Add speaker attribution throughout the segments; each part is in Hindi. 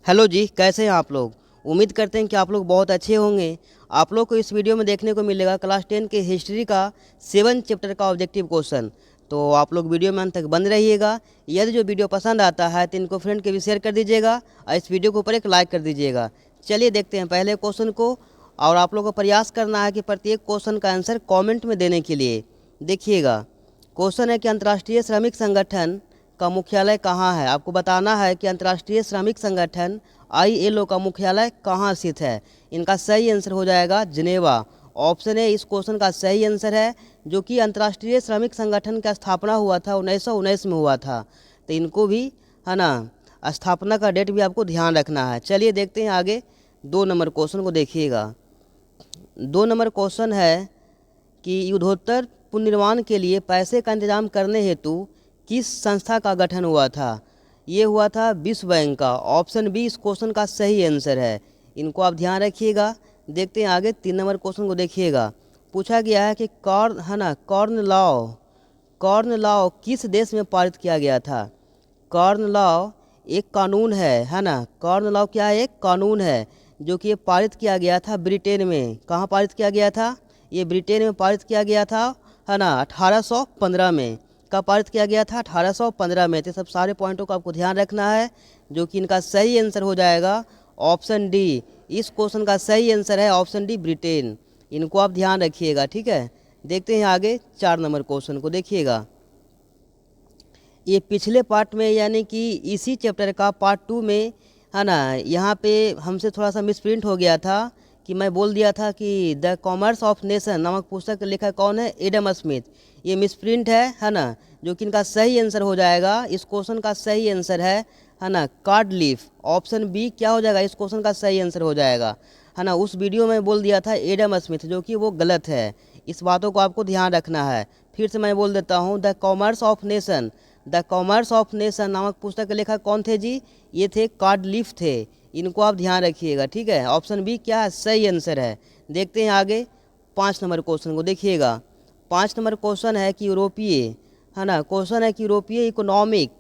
Speaker 1: हेलो जी, कैसे हैं आप लोग। उम्मीद करते हैं कि आप लोग बहुत अच्छे होंगे। आप लोग को इस वीडियो में देखने को मिलेगा क्लास 10 के हिस्ट्री का 7 चैप्टर का ऑब्जेक्टिव क्वेश्चन। तो आप लोग वीडियो में अंत तक बंद रहिएगा। यदि जो वीडियो पसंद आता है तो इनको फ्रेंड के भी शेयर कर दीजिएगा और इस वीडियो के ऊपर एक लाइक कर दीजिएगा। चलिए देखते हैं पहले क्वेश्चन को। और आप लोग को प्रयास करना है कि प्रत्येक क्वेश्चन का आंसर कॉमेंट में देने के लिए। देखिएगा, क्वेश्चन है कि अंतर्राष्ट्रीय श्रमिक संगठन का मुख्यालय कहाँ है। आपको बताना है कि अंतर्राष्ट्रीय श्रमिक संगठन ILO का मुख्यालय कहाँ स्थित है। इनका सही आंसर हो जाएगा जिनेवा। ऑप्शन ए इस क्वेश्चन का सही आंसर है, जो कि अंतर्राष्ट्रीय श्रमिक संगठन का स्थापना हुआ था 1919 में हुआ था। तो इनको भी है ना, स्थापना का डेट भी आपको ध्यान रखना है। चलिए देखते हैं आगे। 2 नंबर क्वेश्चन को देखिएगा। 2 नंबर क्वेश्चन है कि युद्धोत्तर पुनर्निर्माण के लिए पैसे का इंतजाम करने हेतु किस संस्था का गठन हुआ था। ये हुआ था विश्व बैंक का। ऑप्शन बी इस क्वेश्चन का सही आंसर है। इनको आप ध्यान रखिएगा। देखते हैं आगे। 3 नंबर क्वेश्चन को देखिएगा। पूछा गया है कि कॉर्न लॉ किस देश में पारित किया गया था। कॉर्न लॉ एक कानून है ना। कॉर्न लॉ क्या है? एक कानून है जो कि ये पारित किया गया था ब्रिटेन में। कहाँ पारित किया गया था? ये ब्रिटेन में पारित किया गया था है ना, 1815 में। कब पारित किया गया था? 1815 में। तो सब सारे पॉइंटों का आपको ध्यान रखना है, जो कि इनका सही आंसर हो जाएगा ऑप्शन डी। इस क्वेश्चन का सही आंसर है ऑप्शन डी, ब्रिटेन। इनको आप ध्यान रखिएगा, ठीक है। देखते हैं आगे 4 नंबर क्वेश्चन को देखिएगा। ये पिछले पार्ट में यानी कि इसी चैप्टर का पार्ट 2 में है ना, यहाँ पे हमसे थोड़ा सा मिसप्रिंट हो गया था कि मैं बोल दिया था कि द कॉमर्स ऑफ नेशन नामक पुस्तक का लेखक कौन है? Adam Smith. ये मिसप्रिंट है ना, जो कि इनका सही आंसर हो जाएगा। इस क्वेश्चन का सही आंसर है ना, कार्ड लीफ। ऑप्शन बी क्या हो जाएगा? इस क्वेश्चन का सही आंसर हो जाएगा है ना। उस वीडियो में बोल दिया था एडम स्मिथ, जो कि वो गलत है। इस बातों को आपको ध्यान रखना है। फिर से मैं बोल देता हूँ, the commerce of nation. The commerce of nation नामक पुस्तक के लेखक कौन थे जी? ये थे कार्ड लीफ थे। इनको आप ध्यान रखिएगा, ठीक है। ऑप्शन बी क्या है? सही आंसर है। देखते हैं आगे 5 नंबर क्वेश्चन को देखिएगा। 5 नंबर क्वेश्चन है कि यूरोपीय है ना, क्वेश्चन है कि यूरोपीय इकोनॉमिक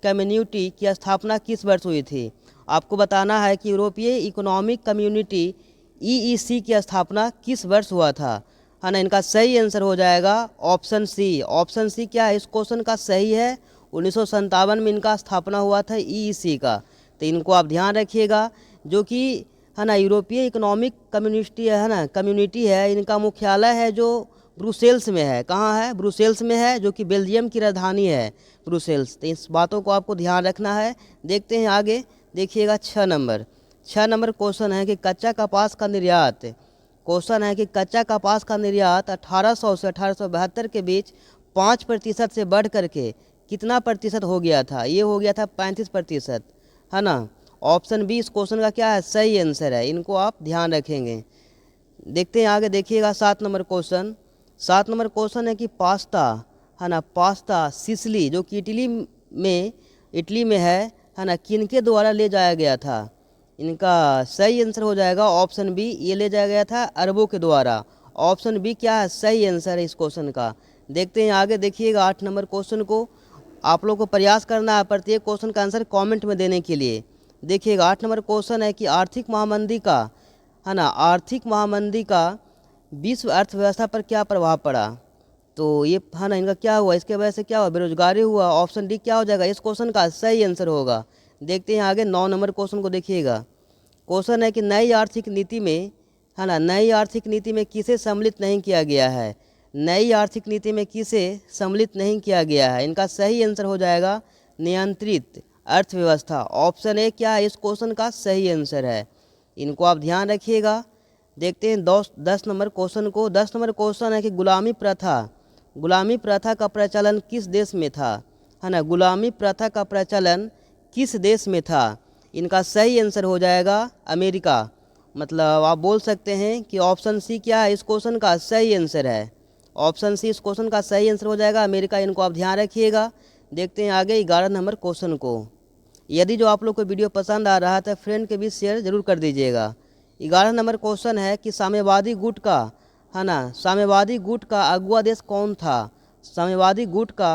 Speaker 1: कम्युनिटी की स्थापना किस वर्ष हुई थी। आपको बताना है कि यूरोपीय इकोनॉमिक कम्युनिटी EEC की स्थापना किस वर्ष हुआ था है ना। इनका सही आंसर हो जाएगा ऑप्शन सी। ऑप्शन सी क्या है? इस क्वेश्चन का सही है 1957 में इनका स्थापना हुआ था EEC का। तो इनको आप ध्यान रखिएगा, जो कि है ना यूरोपीय इकोनॉमिक कम्युनिटी है ना, कम्युनिटी है। इनका मुख्यालय है जो ब्रुसेल्स में है। कहाँ है? ब्रुसेल्स में है, जो कि बेल्जियम की राजधानी है ब्रुसेल्स। तो इस बातों को आपको ध्यान रखना है। देखते हैं आगे। देखिएगा 6 नंबर। 6 नंबर क्वेश्चन है कि कच्चा कपास का निर्यात। क्वेश्चन है कि कच्चा कपास का निर्यात 1800 से 1872 के बीच 5% से बढ़ करके कितना प्रतिशत हो गया था। ये हो गया था 35% है ना। ऑप्शन बी इस क्वेश्चन का क्या है? सही आंसर है। इनको आप ध्यान रखेंगे। देखते हैं आगे। देखिएगा 7 नंबर क्वेश्चन। 7 नंबर क्वेश्चन है कि पास्ता है ना, पास्ता सिसिली जो कि इटली में है ना, किनके द्वारा ले जाया गया था। इनका सही आंसर हो जाएगा ऑप्शन बी। ये ले जाया गया था अरबों के द्वारा। ऑप्शन बी क्या है? सही आंसर है इस क्वेश्चन का। देखते हैं आगे। देखिएगा 8 नंबर क्वेश्चन को। आप लोग को प्रयास करना है प्रत्येक क्वेश्चन का आंसर कमेंट में देने के लिए। देखिएगा 8 नंबर क्वेश्चन है कि आर्थिक महामंदी का है ना, आर्थिक महामंदी का विश्व अर्थव्यवस्था पर क्या प्रभाव पड़ा। तो ये है ना, इनका क्या हुआ? इसके वजह से क्या हुआ? बेरोजगारी हुआ। ऑप्शन डी क्या हो जाएगा? इस क्वेश्चन का सही आंसर होगा। देखते हैं आगे 9 नंबर क्वेश्चन को देखिएगा। क्वेश्चन है कि नई आर्थिक नीति में है ना, नई आर्थिक नीति में किसे सम्मिलित नहीं किया गया है। नई आर्थिक नीति में किसे सम्मिलित नहीं किया गया है। इनका सही आंसर हो जाएगा नियंत्रित अर्थव्यवस्था। ऑप्शन ए क्या है? इस क्वेश्चन का सही आंसर है। इनको आप ध्यान रखिएगा। देखते हैं 10 नंबर क्वेश्चन को। 10 नंबर क्वेश्चन है कि गुलामी प्रथा का प्रचलन किस देश में था है ना। गुलामी प्रथा का प्रचलन किस देश में था। इनका सही आंसर हो जाएगा अमेरिका। मतलब आप बोल सकते हैं कि ऑप्शन सी क्या है? इस क्वेश्चन का सही आंसर है। ऑप्शन सी इस क्वेश्चन का सही आंसर हो जाएगा अमेरिका। इनको आप ध्यान रखिएगा। देखते हैं आगे 11 नंबर क्वेश्चन को। यदि जो आप लोग को वीडियो पसंद आ रहा है तो फ्रेंड के बीच शेयर जरूर कर दीजिएगा। 11 नंबर क्वेश्चन है कि साम्यवादी गुट का है ना, साम्यवादी गुट का अगुआ देश कौन था। साम्यवादी गुट का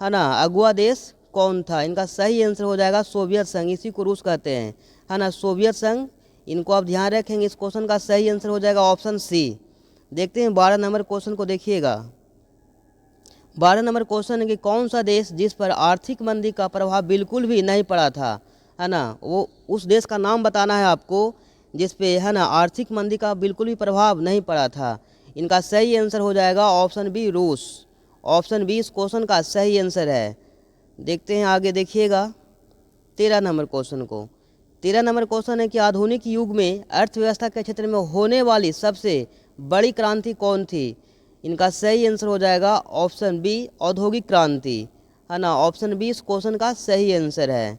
Speaker 1: है ना, अगुआ देश कौन था? इनका सही आंसर हो जाएगा सोवियत संघ, इसी को रूस कहते हैं, है ना, सोवियत संघ। इनको आप ध्यान रखेंगे। इस क्वेश्चन का सही आंसर हो जाएगा ऑप्शन सी। देखते हैं 12 नंबर क्वेश्चन को, देखिएगा। 12 नंबर क्वेश्चन है कि कौन सा देश जिस पर आर्थिक मंदी का प्रभाव बिल्कुल भी नहीं पड़ा था, है ना, वो उस देश का नाम बताना है आपको जिस पे, है ना, आर्थिक मंदी का बिल्कुल भी प्रभाव नहीं पड़ा था। इनका सही आंसर हो जाएगा ऑप्शन बी, रूस। ऑप्शन बी इस क्वेश्चन का सही आंसर है। देखते हैं आगे, देखिएगा 13 नंबर क्वेश्चन को। 13 नंबर क्वेश्चन है कि आधुनिक युग में अर्थव्यवस्था के क्षेत्र में होने वाली सबसे बड़ी क्रांति कौन थी? इनका सही आंसर हो जाएगा ऑप्शन बी, औद्योगिक क्रांति, है ना। ऑप्शन बी इस क्वेश्चन का सही आंसर है।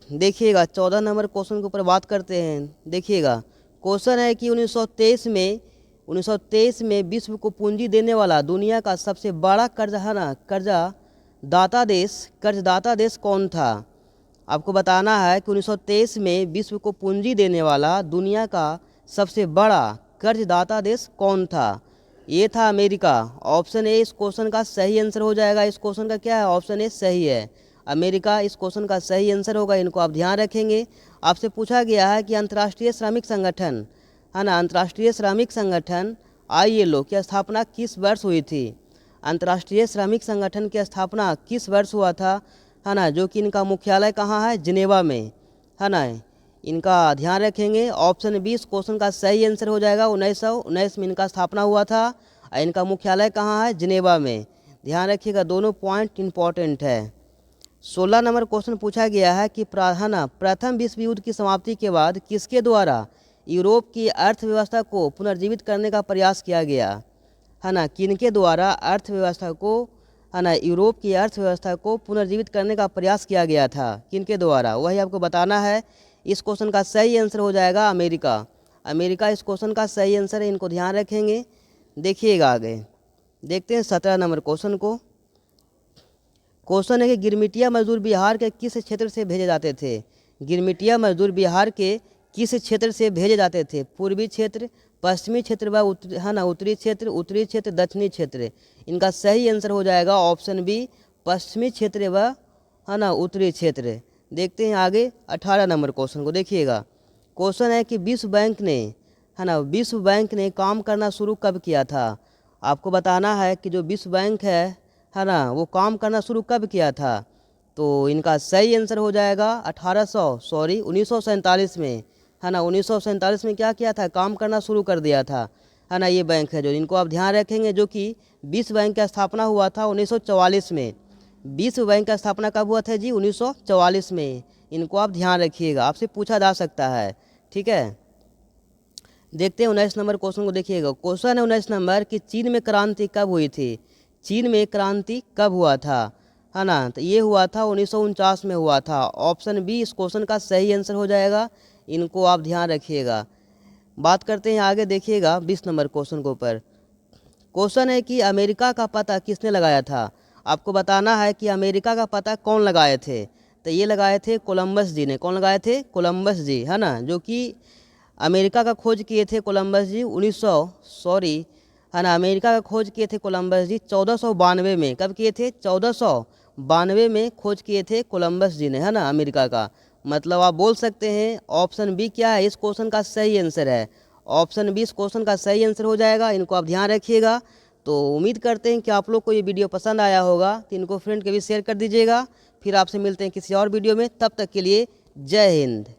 Speaker 1: देखिएगा 14 नंबर क्वेश्चन के ऊपर बात करते हैं। देखिएगा क्वेश्चन है कि 1923 में विश्व को पूंजी देने वाला दुनिया का सबसे बड़ा कर्जदाता देश कौन था? आपको बताना है कि 1923 में विश्व को पूंजी देने वाला दुनिया का सबसे बड़ा कर्जदाता देश कौन था? ये था अमेरिका। ऑप्शन ए इस क्वेश्चन का सही आंसर हो जाएगा। इस क्वेश्चन का क्या है? ऑप्शन ए सही है, अमेरिका इस क्वेश्चन का सही आंसर होगा। इनको आप ध्यान रखेंगे। आपसे पूछा गया है कि अंतर्राष्ट्रीय श्रमिक संगठन, है ना, अंतर्राष्ट्रीय श्रमिक संगठन ILO की स्थापना किस वर्ष हुई थी? अंतर्राष्ट्रीय श्रमिक संगठन की स्थापना किस वर्ष हुआ था, है ना, जो कि इनका मुख्यालय कहाँ है? जिनेवा में, है ना। इनका ध्यान रखेंगे। ऑप्शन बी इस क्वेश्चन का सही आंसर हो जाएगा। 1919 में इनका स्थापना हुआ था और इनका मुख्यालय कहाँ है? जिनेवा में। ध्यान रखिएगा, दोनों पॉइंट इंपॉर्टेंट है। 16 नंबर क्वेश्चन पूछा गया है कि प्रथम विश्व युद्ध की समाप्ति के बाद किसके द्वारा यूरोप की अर्थव्यवस्था को पुनर्जीवित करने का प्रयास किया गया, है ना, किनके द्वारा अर्थव्यवस्था को, है ना, यूरोप की अर्थव्यवस्था को पुनर्जीवित करने का प्रयास किया गया था, किनके द्वारा, वही आपको बताना है। इस क्वेश्चन का सही आंसर हो जाएगा अमेरिका। अमेरिका इस क्वेश्चन का सही आंसर है, इनको ध्यान रखेंगे। देखिएगा आगे, देखते हैं 17 नंबर क्वेश्चन को। क्वेश्चन है कि गिरमिटिया मजदूर बिहार के किस क्षेत्र से भेजे जाते थे? गिरमिटिया मजदूर बिहार के किस क्षेत्र से भेजे जाते थे? पूर्वी क्षेत्र, पश्चिमी क्षेत्र व है ना, उत्तरी क्षेत्र, दक्षिणी क्षेत्र। इनका सही आंसर हो जाएगा ऑप्शन बी, पश्चिमी क्षेत्र व, है ना, उत्तरी क्षेत्र। देखते हैं आगे 18 नंबर क्वेश्चन को। देखिएगा क्वेश्चन है कि विश्व बैंक ने, है ना, विश्व बैंक ने काम करना शुरू कब किया था? आपको बताना है कि जो विश्व बैंक है ना, वो काम करना शुरू कब किया था? तो इनका सही आंसर हो जाएगा 1947 में, है ना। 1947 में क्या किया था? काम करना शुरू कर दिया था, है ना। ये बैंक है जो, इनको आप ध्यान रखेंगे, जो कि विश्व बैंक का स्थापना हुआ था 1944 में। विश्व बैंक का स्थापना कब हुआ था जी? 1944 में। इनको आप ध्यान रखिएगा, आपसे पूछा जा सकता है, ठीक है। देखते हैं 19 नंबर क्वेश्चन को। देखिएगा क्वेश्चन है 19 नंबर कि चीन में क्रांति कब हुई थी? चीन में क्रांति कब हुआ था, है ना? तो ये हुआ था 1949 में हुआ था। ऑप्शन बी इस क्वेश्चन का सही आंसर हो जाएगा। इनको आप ध्यान रखिएगा। बात करते हैं आगे, देखिएगा 20 नंबर क्वेश्चन के ऊपर। क्वेश्चन है कि अमेरिका का पता किसने लगाया था? आपको बताना है कि अमेरिका का पता कौन लगाए थे? तो ये लगाए थे कोलंबस जी ने। कौन लगाए थे? कोलंबस जी, है ना, जो कि अमेरिका का खोज किए थे कोलंबस जी 1900, है ना, अमेरिका का खोज किए थे कोलंबस जी 1492 में। कब किए थे? 1492 में खोज किए थे कोलंबस जी ने, है ना, अमेरिका का। मतलब आप बोल सकते हैं ऑप्शन बी क्या है? इस क्वेश्चन का सही आंसर है। ऑप्शन बी इस क्वेश्चन का सही आंसर हो जाएगा। इनको आप ध्यान रखिएगा। तो उम्मीद करते हैं कि आप लोग को ये वीडियो पसंद आया होगा, तो इनको फ्रेंड के भी शेयर कर दीजिएगा। फिर आपसे मिलते हैं किसी और वीडियो में, तब तक के लिए जय हिंद।